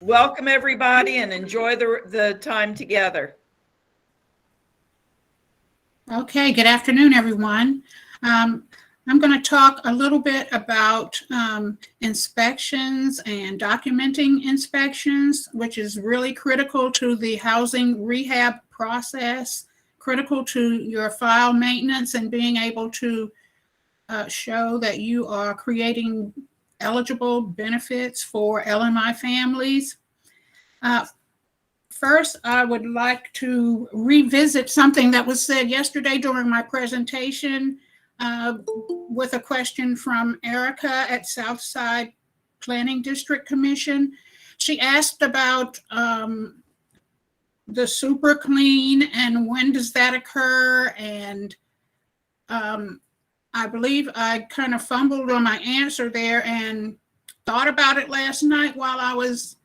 Welcome, everybody, and enjoy the time together. Okay, good afternoon, everyone. I'm going to talk a little bit about inspections and documenting inspections, which is really critical to the housing rehab process, critical to your file maintenance and being able to show that you are creating eligible benefits for LMI families. First, I would like to revisit something that was said yesterday during my presentation with a question from Erica at Southside Planning District Commission. She asked about the super clean and when does that occur? And I believe I kind of fumbled on my answer there and thought about it last night while I was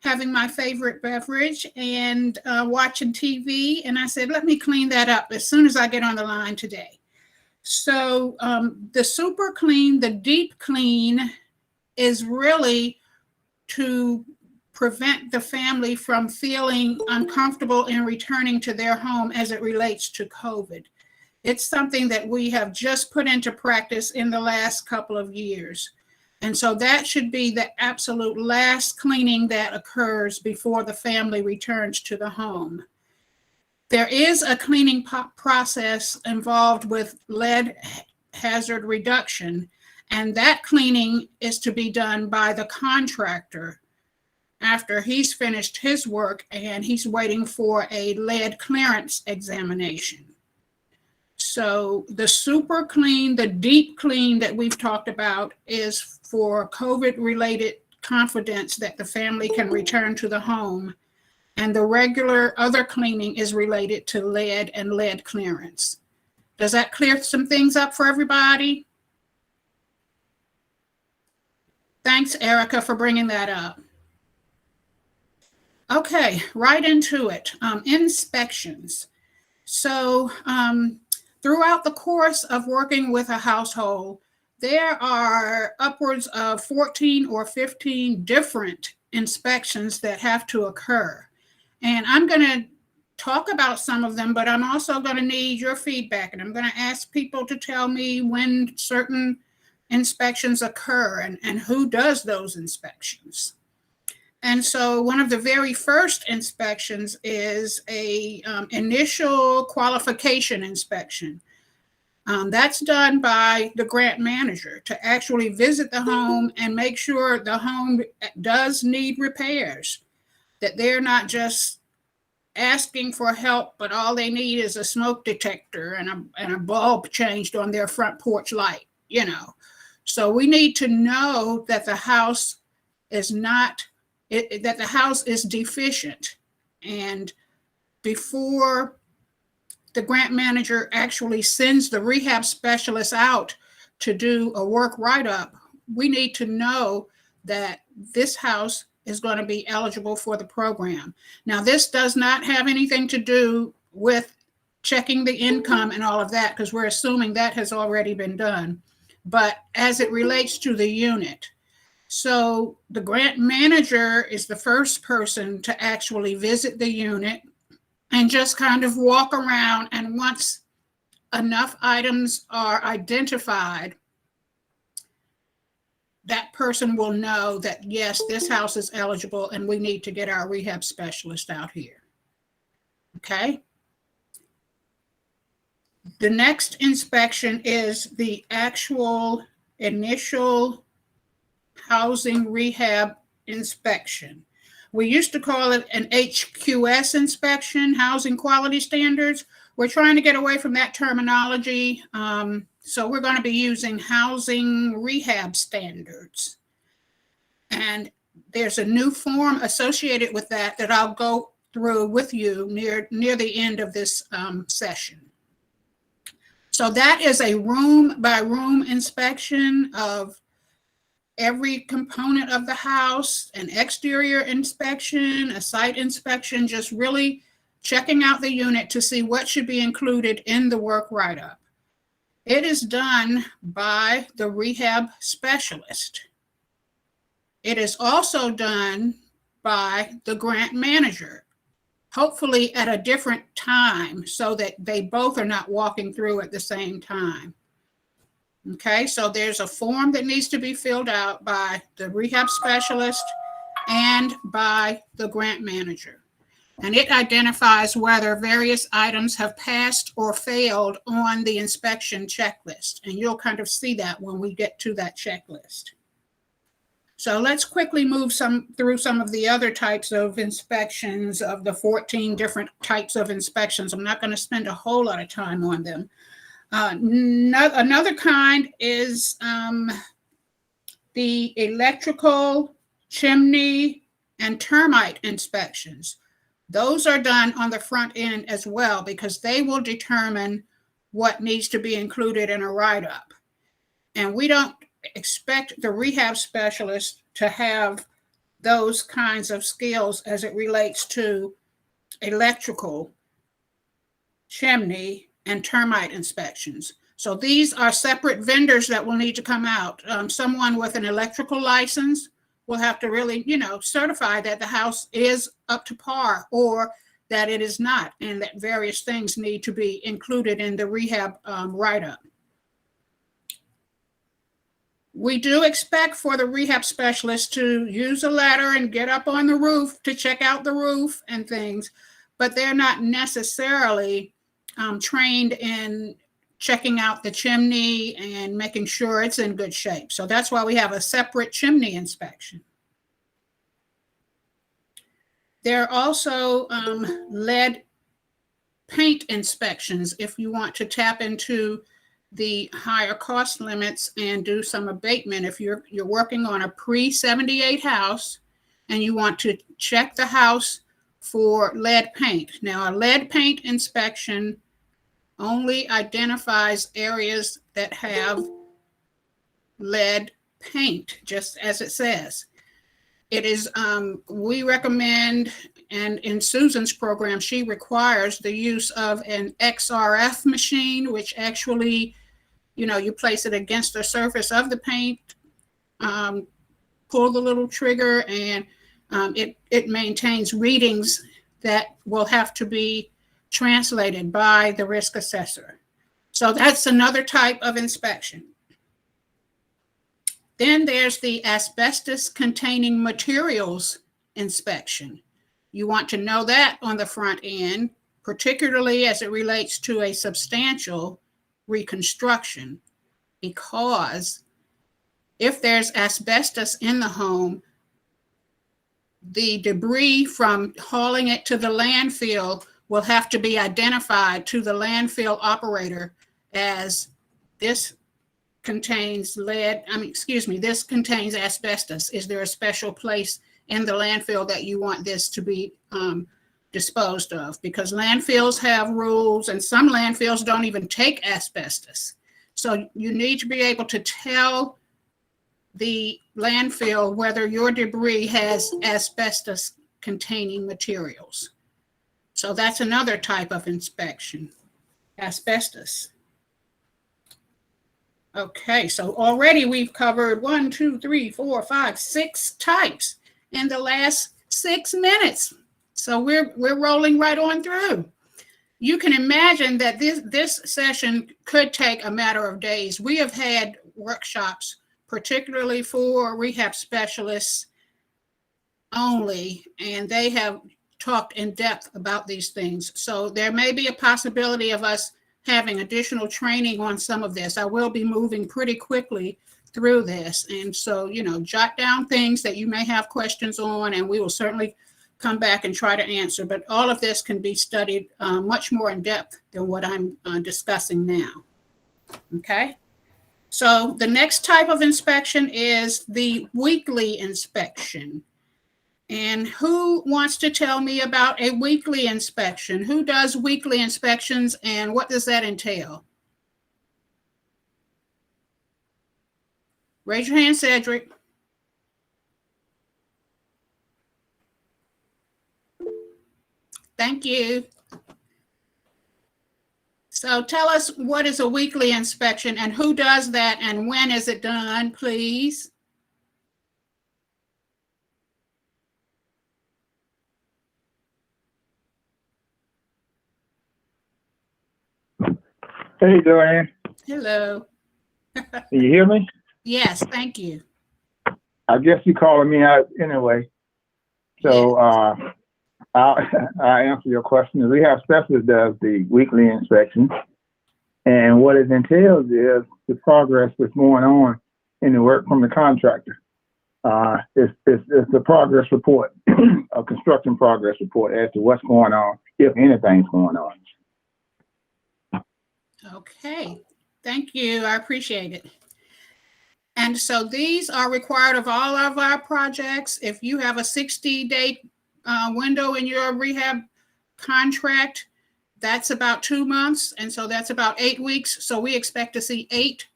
having my favorite beverage and watching TV. And I said, let me clean that up as soon as I get on the line today. So the super clean, the deep clean is really to prevent the family from feeling uncomfortable in returning to their home as it relates to COVID. It's something that we have just put into practice in the last couple of years. And so that should be the absolute last cleaning that occurs before the family returns to the home. There is a cleaning process involved with lead hazard reduction, and that cleaning is to be done by the contractor after he's finished his work and he's waiting for a lead clearance examination. So the super clean, the deep clean that we've talked about is for COVID-related confidence that the family can return to the home. And the regular other cleaning is related to lead and lead clearance. Does that clear some things up for everybody? Thanks, Erica, for bringing that up. Okay, right into it. Inspections. So throughout the course of working with a household, there are upwards of 14 or 15 different inspections that have to occur. And I'm going to talk about some of them, but I'm also going to need your feedback. And I'm going to ask people to tell me when certain inspections occur and who does those inspections. And so one of the very first inspections is a initial qualification inspection. That's done by the grant manager to actually visit the home and make sure the home does need repairs, that they're not just asking for help, but all they need is a smoke detector and a bulb changed on their front porch light, you know. So we need to know that the house is that the house is deficient. And before the grant manager actually sends the rehab specialist out to do a work write-up, we need to know that this house is going to be eligible for the program. Now, this does not have anything to do with checking the income and all of that, because we're assuming that has already been done. But as it relates to the unit, so the grant manager is the first person to actually visit the unit and just kind of walk around. And once enough items are identified, that person will know that, yes, this house is eligible and we need to get our rehab specialist out here. Okay. The next inspection is the actual initial housing rehab inspection. We used to call it an HQS inspection, housing quality standards. We're trying to get away from that terminology. So we're going to be using housing rehab standards. And there's a new form associated with that I'll go through with you near the end of this session. So that is a room by room inspection of every component of the house, an exterior inspection, a site inspection, just really checking out the unit to see what should be included in the work write-up. It is done by the rehab specialist. It is also done by the grant manager, hopefully at a different time so that they both are not walking through at the same time. Okay, so there's a form that needs to be filled out by the rehab specialist and by the grant manager. And it identifies whether various items have passed or failed on the inspection checklist. And you'll kind of see that when we get to that checklist. So let's quickly move through some of the other types of inspections, of the 14 different types of inspections. I'm not going to spend a whole lot of time on them. Another kind is the electrical, chimney, and termite inspections. Those are done on the front end as well because they will determine what needs to be included in a write-up. And we don't expect the rehab specialist to have those kinds of skills as it relates to electrical, chimney, and termite inspections. So these are separate vendors that will need to come out. Someone with an electrical license will have to really, certify that the house is up to par or that it is not, and that various things need to be included in the rehab write-up. We do expect for the rehab specialist to use a ladder and get up on the roof to check out the roof and things, but they're not necessarily trained in checking out the chimney and making sure it's in good shape. So that's why we have a separate chimney inspection. There are also lead paint inspections if you want to tap into the higher cost limits and do some abatement. If you're working on a pre-78 house and you want to check the house for lead paint. Now, a lead paint inspection only identifies areas that have lead paint, just as it says. It is, we recommend, and in Susan's program, she requires the use of an XRF machine, which actually, you place it against the surface of the paint, pull the little trigger, and it maintains readings that will have to be translated by the risk assessor. So that's another type of inspection. Then there's the asbestos containing materials inspection. You want to know that on the front end, particularly as it relates to a substantial reconstruction, because if there's asbestos in the home, the debris from hauling it to the landfill will have to be identified to the landfill operator as this contains this contains asbestos. Is there a special place in the landfill that you want this to be disposed of? Because landfills have rules, and some landfills don't even take asbestos. So you need to be able to tell the landfill whether your debris has asbestos containing materials. So that's another type of inspection, asbestos. Okay, so already we've covered 1, 2, 3, 4, 5, 6 types in the last 6 minutes. So we're rolling right on through. You can imagine that this session could take a matter of days. We have had workshops, particularly for rehab specialists only, and they have talked in depth about these things. So there may be a possibility of us having additional training on some of this. I will be moving pretty quickly through this. And so, jot down things that you may have questions on, and we will certainly come back and try to answer. But all of this can be studied much more in depth than what I'm discussing now. Okay. So the next type of inspection is the weekly inspection. And who wants to tell me about a weekly inspection? Who does weekly inspections, and what does that entail? Raise your hand, Cedric. Thank you. So tell us, what is a weekly inspection and who does that and when is it done, please? Hey, Joanne. Hello. Can you hear me? Yes, thank you. I guess you're calling me out anyway. So I'll answer your question. The rehab specialist does the weekly inspection. And what it entails is the progress that's going on in the work from the contractor. It's a progress report, a construction progress report as to what's going on, if anything's going on. Okay, thank you. I appreciate it. And so these are required of all of our projects. If you have a 60-day window in your rehab contract, that's about 2 months. And so that's about 8 weeks. So we expect to see 8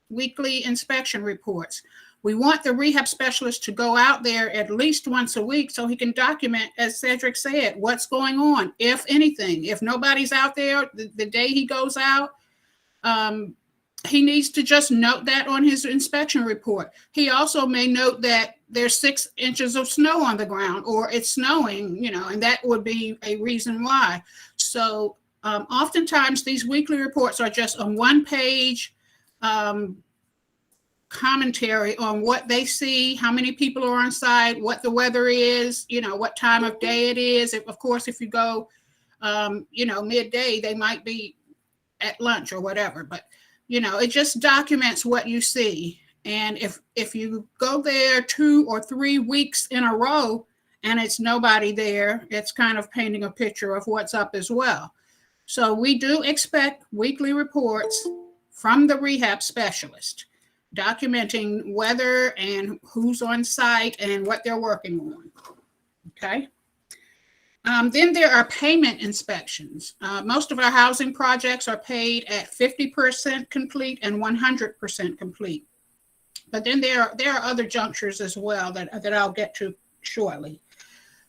weekly inspection reports. We want the rehab specialist to go out there at least once a week so he can document, as Cedric said, what's going on, if anything. If nobody's out there the day he goes out, he needs to just note that on his inspection report. He also may note that there's 6 inches of snow on the ground, or it's snowing, and that would be a reason why. So oftentimes these weekly reports are just a 1-page commentary on what they see, how many people are on site, what the weather is, what time of day it is. Of course, if you go, midday, they might be at lunch or whatever, but it just documents what you see. And if you go there 2 or 3 weeks in a row and it's nobody there, it's kind of painting a picture of what's up as well. So we do expect weekly reports from the rehab specialist documenting weather and who's on site and what they're working on. Okay. Then there are payment inspections. Most of our housing projects are paid at 50% complete and 100% complete. But then there are other junctures as well that I'll get to shortly.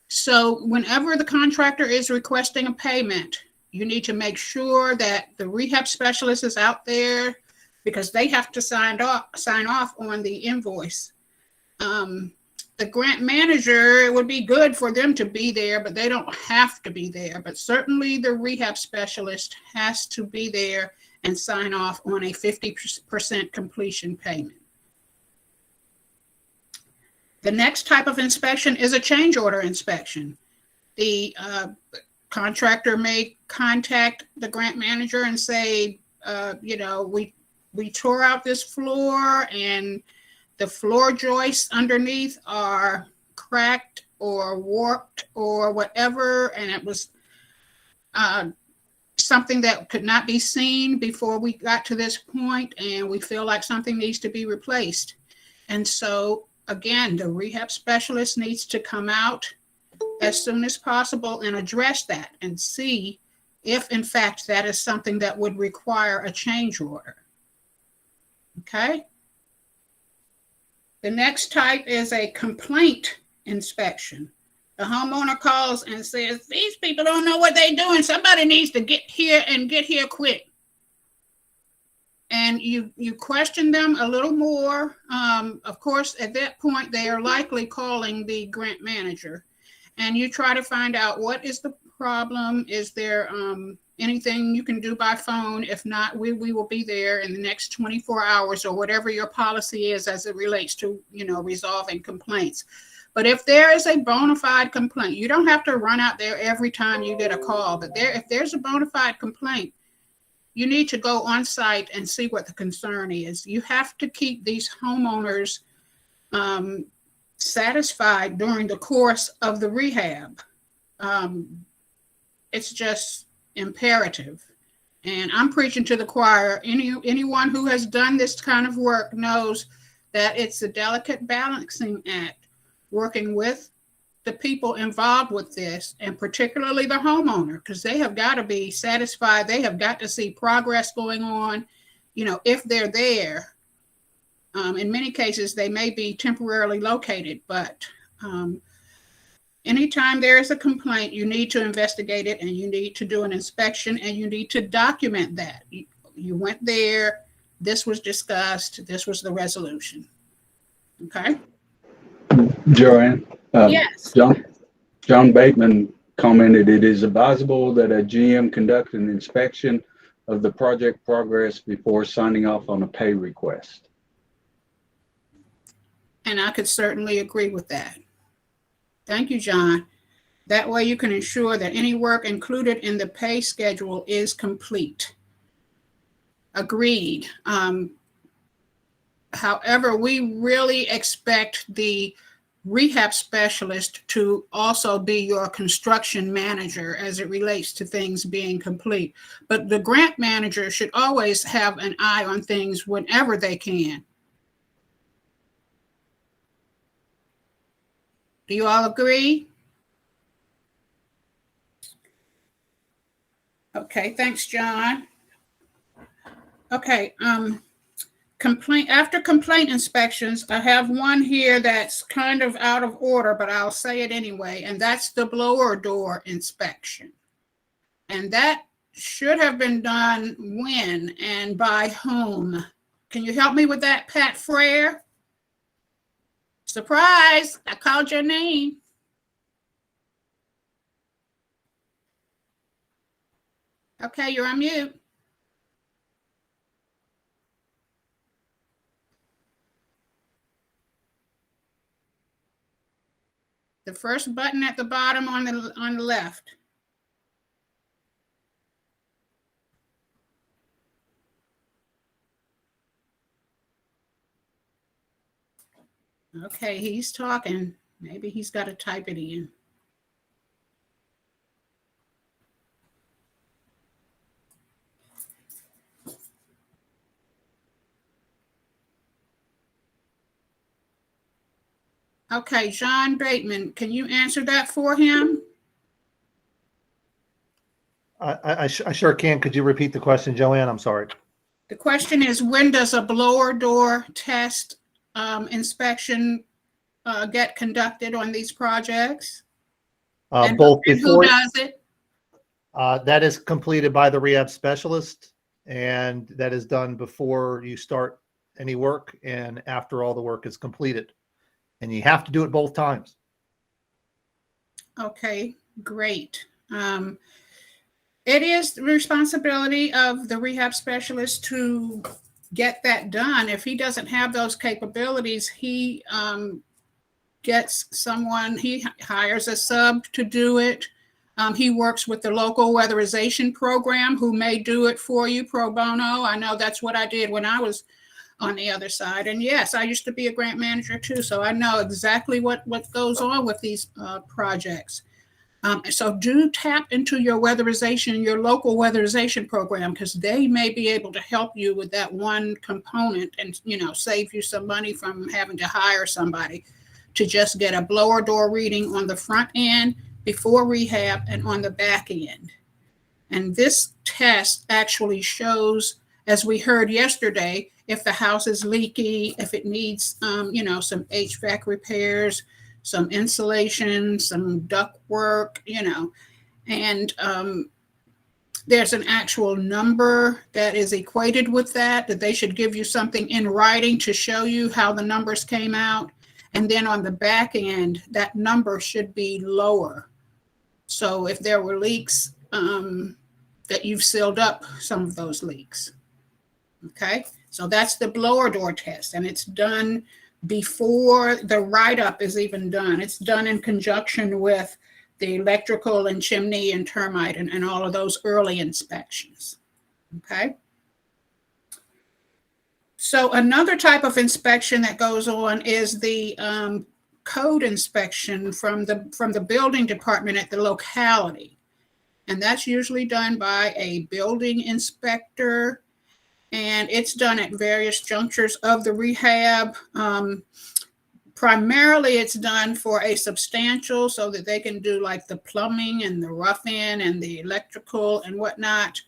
So whenever the contractor is requesting a payment, you need to make sure that the rehab specialist is out there, because they have to sign off on the invoice. The grant manager, it would be good for them to be there, but they don't have to be there. But certainly the rehab specialist has to be there and sign off on a 50% completion payment. The next type of inspection is a change order inspection. The contractor may contact the grant manager and say, we tore out this floor and the floor joists underneath are cracked or warped or whatever, and it was something that could not be seen before we got to this point, and we feel like something needs to be replaced. And so again, the rehab specialist needs to come out as soon as possible and address that and see if in fact that is something that would require a change order. Okay. The next type is a complaint inspection. The homeowner calls and says, these people don't know what they're doing. Somebody needs to get here and get here quick. And you question them a little more. Of course, at that point, they are likely calling the grant manager. And you try to find out, what is the problem? Is there anything you can do by phone? If not, we will be there in the next 24 hours or whatever your policy is as it relates to, resolving complaints. But if there is a bona fide complaint, you don't have to run out there every time you get a call. But if there's a bona fide complaint, you need to go on site and see what the concern is. You have to keep these homeowners satisfied during the course of the rehab. It's just imperative. And I'm preaching to the choir. Anyone who has done this kind of work knows that it's a delicate balancing act, working with the people involved with this, and particularly the homeowner, because they have got to be satisfied. They have got to see progress going on, if they're there. In many cases, they may be temporarily located, but anytime there is a complaint, you need to investigate it, and you need to do an inspection, and you need to document that. You went there, this was discussed, this was the resolution. Okay? Joanne? Yes. John Bateman commented, it is advisable that a GM conduct an inspection of the project progress before signing off on a pay request. And I could certainly agree with that. Thank you, John. That way you can ensure that any work included in the pay schedule is complete. Agreed. However, we really expect the rehab specialist to also be your construction manager as it relates to things being complete. But the grant manager should always have an eye on things whenever they can. Do you all agree? Okay, thanks, John. Okay, after complaint inspections, I have one here that's kind of out of order, but I'll say it anyway, and that's the blower door inspection. And that should have been done when and by whom? Can you help me with that, Pat Frere? Surprise, I called your name. Okay, you're on mute. The first button at the bottom on the left. Okay, he's talking. Maybe he's got to type it in. Okay, John Bateman, can you answer that for him? I sure can. Could you repeat the question, Joanne? I'm sorry. The question is, when does a blower door test inspection get conducted on these projects? And Both who before does it? that is completed by the rehab specialist, and that is done before you start any work and after all the work is completed. And you have to do it both times. Okay, great. It is the responsibility of the rehab specialist to get that done. If he doesn't have those capabilities, he gets someone, he hires a sub to do it. He works with the local weatherization program who may do it for you pro bono. I know that's what I did when I was on the other side. And yes, I used to be a grant manager too, so I know exactly what goes on with these projects. So do tap into your weatherization, your local weatherization program, because they may be able to help you with that one component and, you know, save you some money from having to hire somebody to just get a blower door reading on the front end before rehab and on the back end. And this test actually shows, as we heard yesterday, if the house is leaky, if it needs, you know, some HVAC repairs, some insulation, some duct work, you know, and there's an actual number that is equated with that they should give you something in writing to show you how the numbers came out. And then on the back end, that number should be lower. So if there were leaks, that you've sealed up some of those leaks. Okay, so that's the blower door test, and it's done before the write-up is even done. It's done in conjunction with the electrical and chimney and termite and all of those early inspections. Okay. So another type of inspection that goes on is the code inspection from the building department at the locality. And that's usually done by a building inspector, and it's done at various junctures of the rehab. Primarily, it's done for a substantial so that they can do like the plumbing and the rough-in and the electrical and whatnot.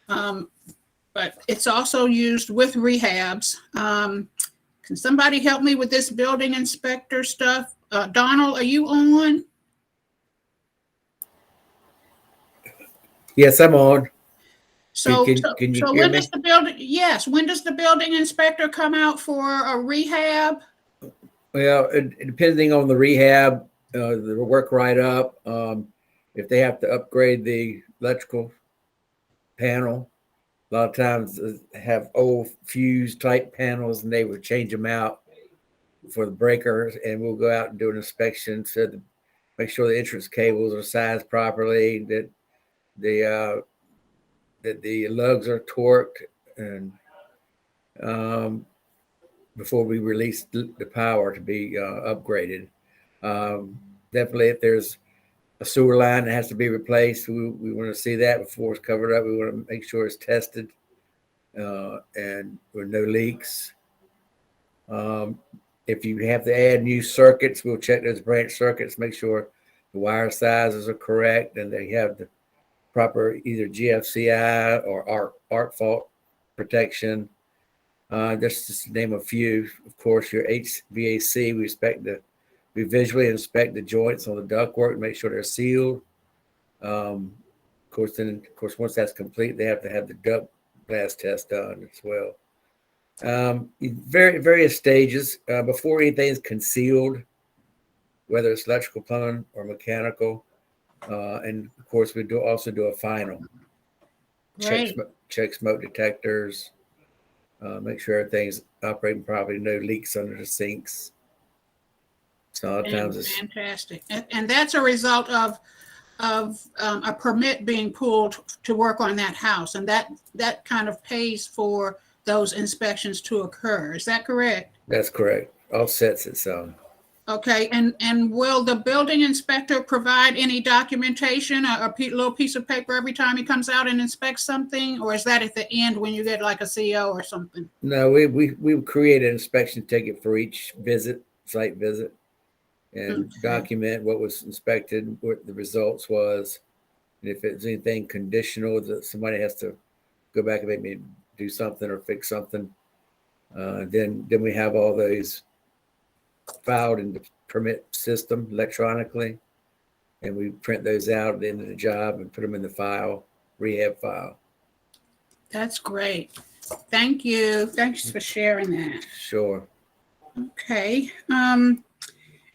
But it's also used with rehabs. Can somebody help me with this building inspector stuff? Donald, are you on? Yes, I'm on. So, Can you so hear when me? does the building? Yes, when does the building inspector come out for a rehab? Well, depending on the rehab, the work right up. If they have to upgrade the electrical panel, A lot of times have old fuse type panels, and they would change them out for the breakers, and we'll go out and do an inspection to make sure the entrance cables are sized properly, that the lugs are torqued, and before we release the power to be upgraded. Definitely, if there's a sewer line that has to be replaced, we want to see that before it's covered up. We want to make sure it's tested and with no leaks. If you have to add new circuits, we'll check those branch circuits, make sure the wire sizes are correct and they have the proper either GFCI or arc fault protection. Just to name a few. Of course, your HVAC, we visually inspect the joints on the ductwork, make sure they're sealed. Of course, once that's complete, they have to have the duct glass test done as well. Various stages before anything is concealed, whether it's electrical, plumbing, or mechanical. And of course, we also do a final. Check smoke detectors. Make sure everything's operating properly, no leaks under the sinks. So a lot of times it's fantastic, and that's a result of a permit being pulled to work on that house, and that kind of pays for those inspections to occur. Is that correct? That's correct. Offsets itself. Okay, and will the building inspector provide any documentation, a little piece of paper every time he comes out and inspects something, or is that at the end when you get like a CO or something? No, we create an inspection ticket for each site visit, and document what was inspected, what the results was, and if it's anything conditional that somebody has to go back and maybe do something or fix something, then we have all those filed in the permit system electronically, and we print those out at the end of the job and put them in the rehab file. That's great. Thank you. Thanks for sharing that. Sure. Okay.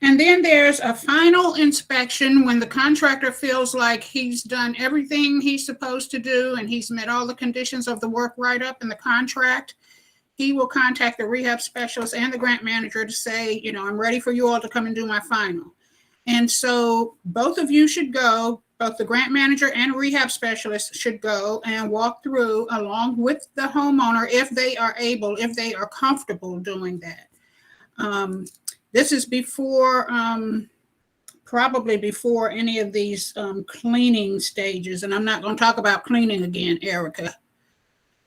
And then there's a final inspection when the contractor feels like he's done everything he's supposed to do and he's met all the conditions of the work write-up in the contract. He will contact the rehab specialist and the grant manager to say, I'm ready for you all to come and do my final. And so both of you should go, both the grant manager and rehab specialist should go and walk through along with the homeowner if they are comfortable doing that. This is before, probably before any of these cleaning stages. And I'm not going to talk about cleaning again, Erica.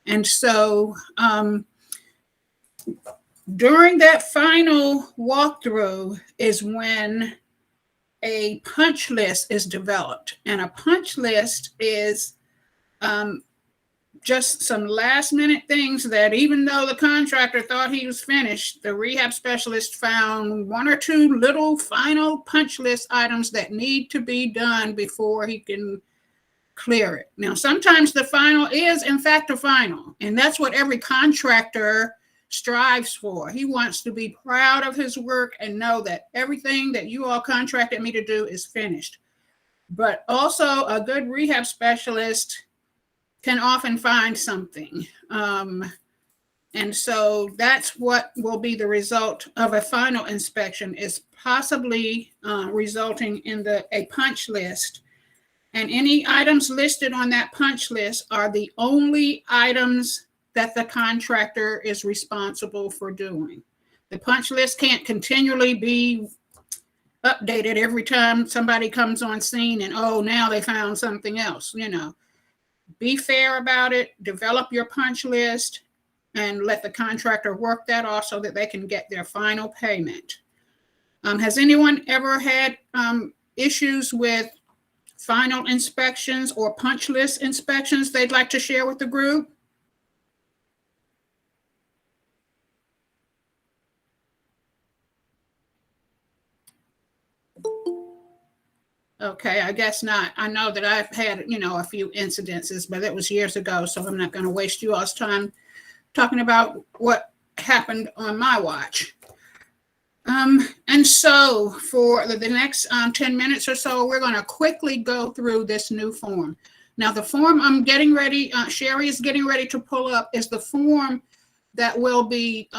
And so during that final walkthrough is when a punch list is developed. And a punch list is just some last minute things that even though the contractor thought he was finished, the rehab specialist found one or two little final punch list items that need to be done before he can clear it. Now, sometimes the final is in fact a final, and that's what every contractor strives for. He wants to be proud of his work and know that everything that you all contracted me to do is finished. But also a good rehab specialist can often find something. And so that's what will be the result of a final inspection, is possibly resulting in a punch list. And any items listed on that punch list are the only items that the contractor is responsible for doing. The punch list can't continually be updated every time somebody comes on scene and, now they found something else, Be fair about it, develop your punch list, and let the contractor work that off so that they can get their final payment. Has anyone ever had issues with final inspections or punch list inspections they'd like to share with the group? Okay, I guess not. I know that I've had, a few incidences, but it was years ago, so I'm not going to waste you all's time talking about what happened on my watch. And so for the next 10 minutes or so, we're going to quickly go through this new form. Now, the form I'm getting ready, Sherry is getting ready to pull up, is the form that will be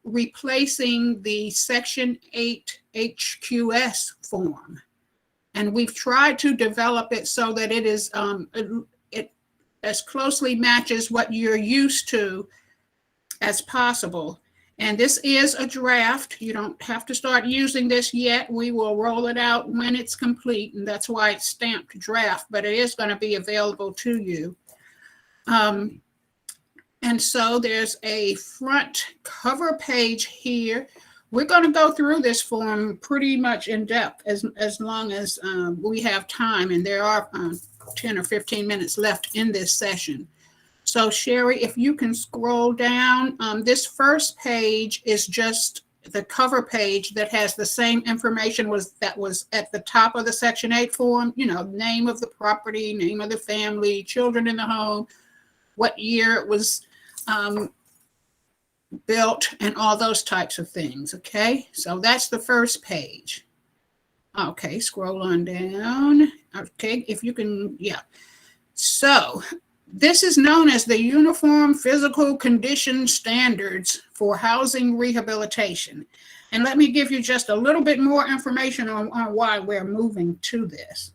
replacing the Section 8 HQS form. And we've tried to develop it so that it is it as closely matches what you're used to as possible. And this is a draft. You don't have to start using this yet. We will roll it out when it's complete, and that's why it's stamped draft, but it is going to be available to you. And so there's a front cover page here. We're going to go through this form pretty much in depth as long as we have time, and there are 10 or 15 minutes left in this session. So Sherry, if you can scroll down, this first page is just the cover page that has the same information that was at the top of the Section 8 form, you know, name of the property, name of the family, children in the home, what year it was built, and all those types of things, okay? So that's the first page. Okay, scroll on down. Okay, if you can, yeah. So this is known as the Uniform Physical Condition Standards for Housing Rehabilitation. And let me give you just a little bit more information on why we're moving to this.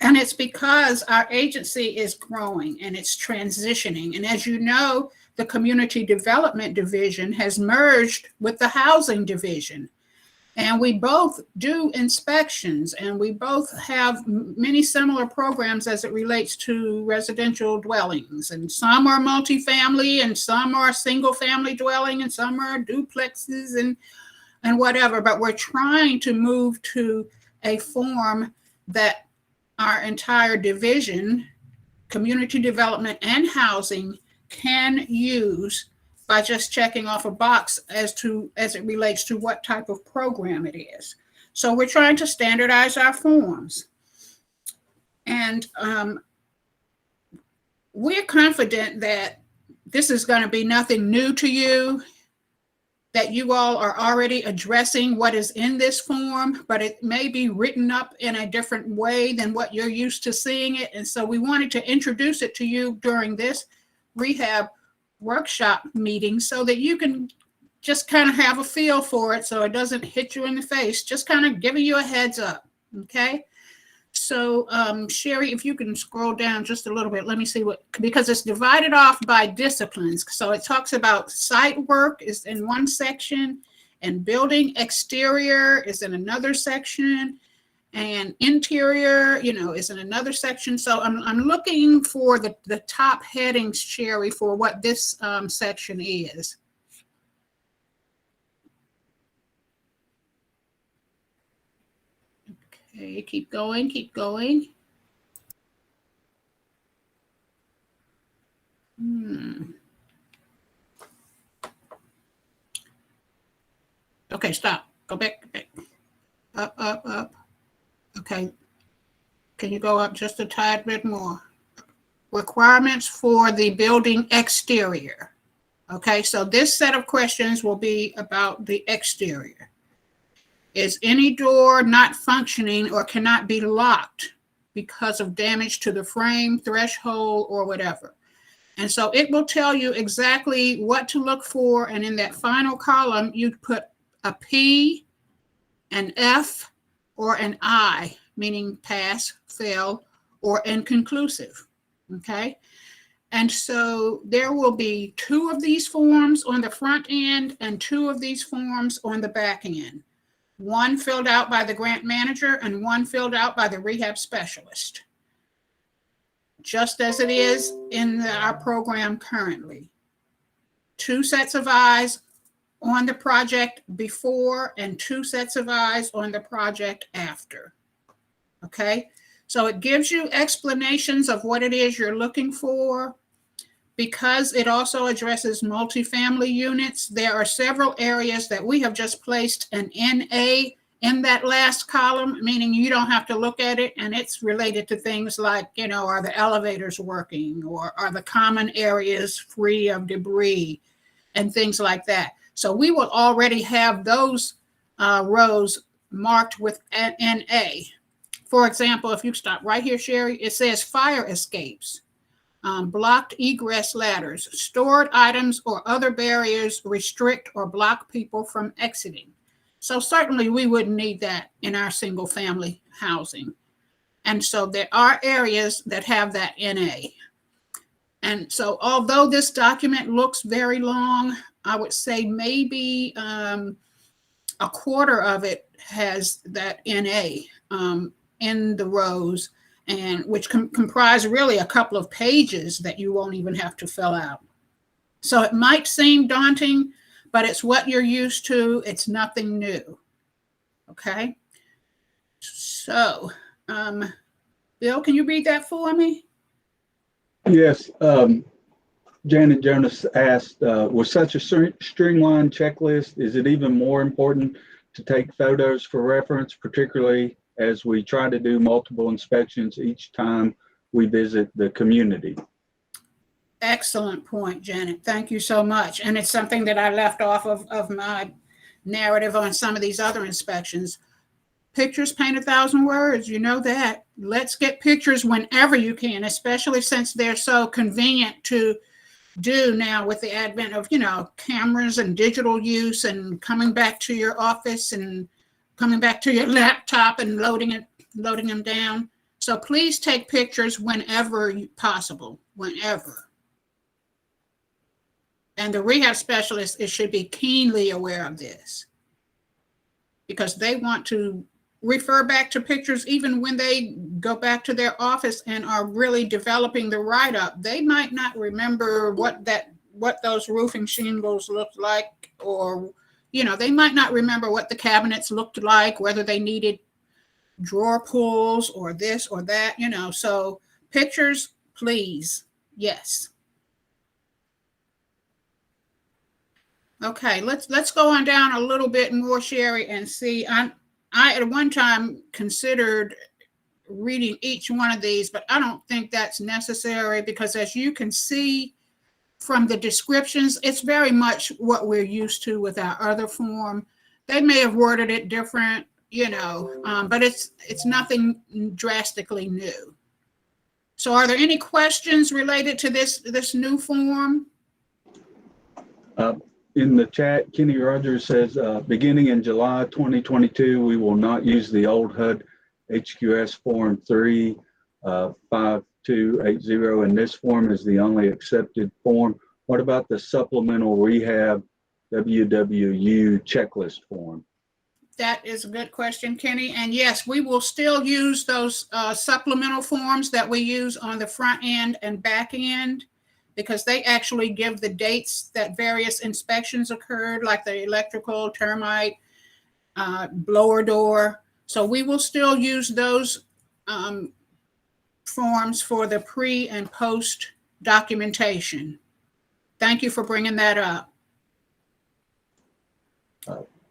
And it's because our agency is growing and it's transitioning. And as you know, the Community Development Division has merged with the Housing Division. And we both do inspections, and we both have many similar programs as it relates to residential dwellings. And some are multifamily, and some are single family dwelling, and some are duplexes and whatever. But we're trying to move to a form that our entire division, community development and housing, can use by just checking off a box as it relates to what type of program it is. So we're trying to standardize our forms. And we're confident that this is going to be nothing new to you, that you all are already addressing what is in this form, but it may be written up in a different way than what you're used to seeing it. And so we wanted to introduce it to you during this rehab workshop meeting so that you can just kind of have a feel for it so it doesn't hit you in the face, just kind of giving you a heads up, okay? So Sherry, if you can scroll down just a little bit, let me see because it's divided off by disciplines. So it talks about site work is in one section, and building exterior is in another section, and interior, you know, is in another section. So I'm looking for the top headings, Sherry, for what this section is. Okay, keep going, keep going. Okay, stop. Go back. Up, up, up. Okay. Can you go up just a tad bit more? Requirements for the building exterior. Okay, so this set of questions will be about the exterior. Is any door not functioning or cannot be locked because of damage to the frame, threshold, or whatever? And so it will tell you exactly what to look for. And in that final column, you put a P, an F, or an I, meaning pass, fail, or inconclusive, okay? And so there will be 2 of these forms on the front end and 2 of these forms on the back end. 1 filled out by the grant manager and 1 filled out by the rehab specialist, just as it is in our program currently. 2 sets of eyes on the project before and 2 sets of eyes on the project after. Okay, so it gives you explanations of what it is you're looking for. Because it also addresses multifamily units, there are several areas that we have just placed an NA in that last column, meaning you don't have to look at it, and it's related to things like, you know, are the elevators working, or are the common areas free of debris, and things like that. So we will already have those rows marked with NA For example, if you stop right here, Sherry, it says fire escapes, blocked egress ladders, stored items or other barriers restrict or block people from exiting. So certainly we wouldn't need that in our single family housing. And so there are areas that have that NA. And so although this document looks very long, I would say maybe a quarter of it has that NA in the rows, and which comprise really a couple of pages that you won't even have to fill out. So it might seem daunting, but it's what you're used to. It's nothing new. Okay. So, Bill, can you read that for me? Yes. Janet Jonas asked, with such a streamlined checklist, is it even more important to take photos for reference, particularly as we try to do multiple inspections each time we visit the community? Excellent point, Janet. Thank you so much. And it's something that I left off of my narrative on some of these other inspections. Pictures paint 1,000 words, you know that. Let's get pictures whenever you can, especially since they're so convenient to do now with the advent of, cameras and digital use and coming back to your office and coming back to your laptop and loading them down. So please take pictures whenever possible, whenever. And the rehab specialist should be keenly aware of this, because they want to refer back to pictures even when they go back to their office and are really developing the write-up. They might not remember what those roofing shingles looked like, or they might not remember what the cabinets looked like, whether they needed drawer pulls or this or that, so pictures, please. Yes. Okay, let's go on down a little bit more, Sherry, and see. I at one time considered reading each one of these, but I don't think that's necessary, because as you can see from the descriptions, it's very much what we're used to with our other form. They may have worded it different, but it's nothing drastically new. So are there any questions related to this new form? In the chat, Kenny Rogers says, beginning in July 2022, we will not use the old HUD HQS Form 35280, and this form is the only accepted form. What about the supplemental rehab WWU checklist form? That is a good question, Kenny. And yes, we will still use those supplemental forms that we use on the front end and back end, because they actually give the dates that various inspections occurred, like the electrical, termite, blower door. So we will still use those forms for the pre and post documentation. Thank you for bringing that up.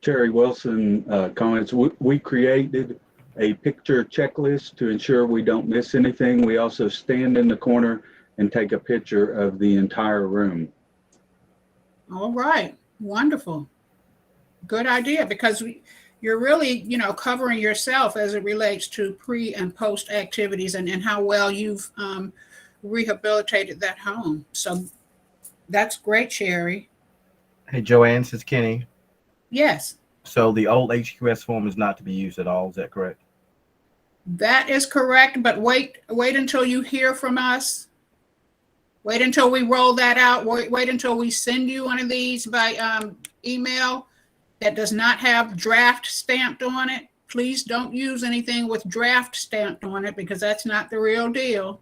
Terry Wilson comments, we created a picture checklist to ensure we don't miss anything. We also stand in the corner and take a picture of the entire room. All right, wonderful. Good idea, because you're really, covering yourself as it relates to pre and post activities and how well you've rehabilitated that home. So that's great, Sherry. Hey, Joanne, this is Kenny. Yes. So the old HQS form is not to be used at all. Is that correct? That is correct, but wait until you hear from us. Wait until we roll that out. Wait until we send you one of these by email that does not have draft stamped on it. Please don't use anything with draft stamped on it, because that's not the real deal.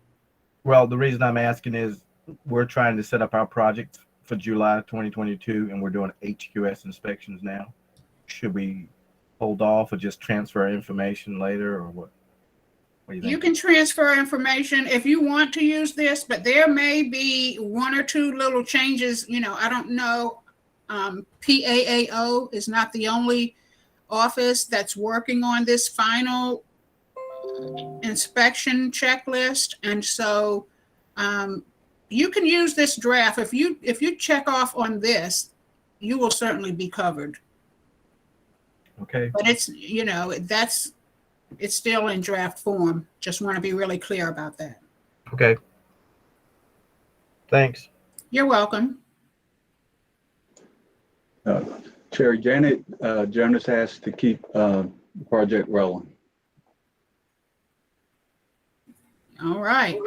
Well, the reason I'm asking is we're trying to set up our project for July 2022, and we're doing HQS inspections now. Should we hold off or just transfer information later, or what? What do you think? You can transfer information if you want to use this, but there may be one or two little changes. I don't know. PAAO is not the only office that's working on this final inspection checklist. And so you can use this draft. If you check off on this, you will certainly be covered. Okay. But it's, that's It's still in draft form. Just want to be really clear about that. Okay. Thanks. You're welcome. Chair Janet Jonas asked to keep the project rolling. All right.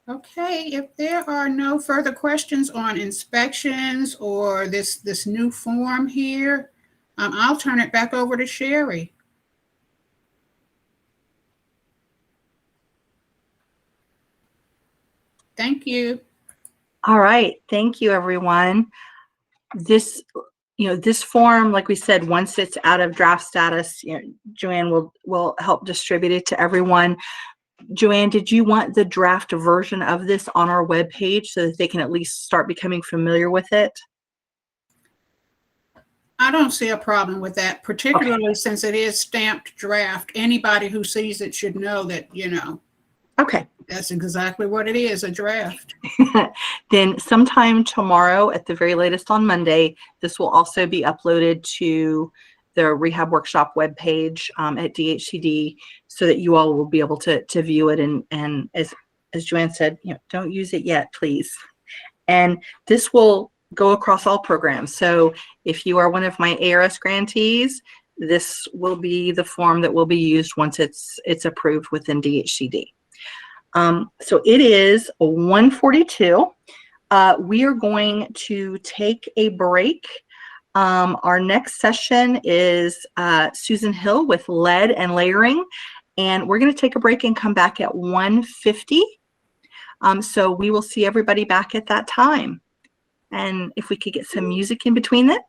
Okay, if there are no further questions on inspections or this new form here, I'll turn it back over to Sherry. Thank you. All right. Thank you, everyone. This form, like we said, once it's out of draft status, Joanne will help distribute it to everyone. Joanne, did you want the draft version of this on our webpage so that they can at least start becoming familiar with it? I don't see a problem with that, particularly since it is stamped draft. Anybody who sees it should know that, Okay. that's exactly what it is, a draft. Then sometime tomorrow, at the very latest on Monday, this will also be uploaded to the Rehab Workshop webpage at DHCD so that you all will be able to view it. And as Joanne said, don't use it yet, please. And this will go across all programs. So if you are one of my ARS grantees, this will be the form that will be used once it's approved within DHCD. So it is 1:42. We are going to take a break. Our next session is Susan Hill with lead and layering, and we're going to take a break and come back at 1:50. So we will see everybody back at that time. And if we could get some music in between that.